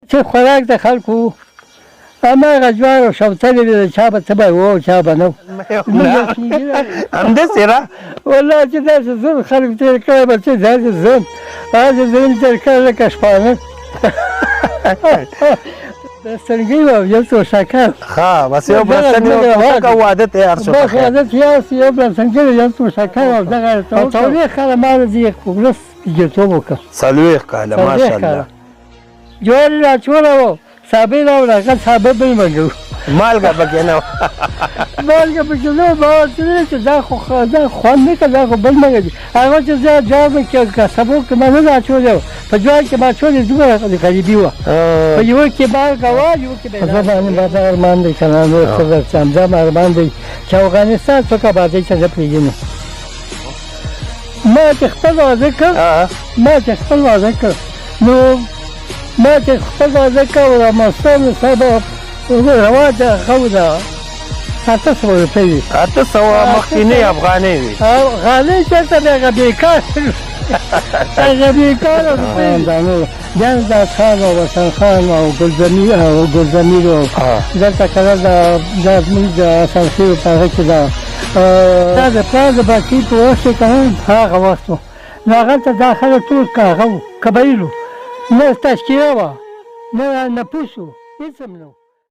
چې خوراک د خلکو هماغه جوار او شوتلې دي چا به څه به و چا به نه همداسې را والله چې داسې ژوند خلک تېر کړی به چې داسې ژوند هغسې ژوند تېر کړی لکه شپانه د سترګۍ وه یو څو شکر ښه بس یو بلستن یو واده تیار شو بس واده تیار شو یو بلستنګۍ یو څو شکر او دغه څلوېښت کاله ما د دې ورځ پیجرتوب وکړ 40 کاله ماشاءالله جوار یې راچوله وه صابې راوړه هغه صابه بل منګو مالګه پکې نه مالګه پکې نه وه ما ورته ویل چې دا خو خوند نه کوي دا خو بل منګه دي هغه چې زه جوار مې کسبو کې ما نه ده اچولی وه په جوار کې ما اچولې دومره غریبي وه په یوه کې مالګه وه یوه کې زه باندې ما دا ارمان دی که نه نور څه درته همدا ارمان دی چې افغانستان څوک ابادۍ ته زه پرېږدم ما چې خپل واده کړ نو ما چې خپل واده کړ او مستانو صاحب روا د هغه ده 800 روپۍ وي 800 مخکینۍ افغانۍ وي غالۍ چېرته دی هغه بېکار هغه بېکاره روپۍ بیا خان او حسن خان او ګلزمیر دلته کله دا زموږ د اسانخېلو په هغه کې ده دا د پلار د باچۍ په وخت کې که نه هغه وخت و نو هغلته دا خلک ټول هغه وو قبایل وو نه تشکیه وه نه نفوس و هېڅ هم نه و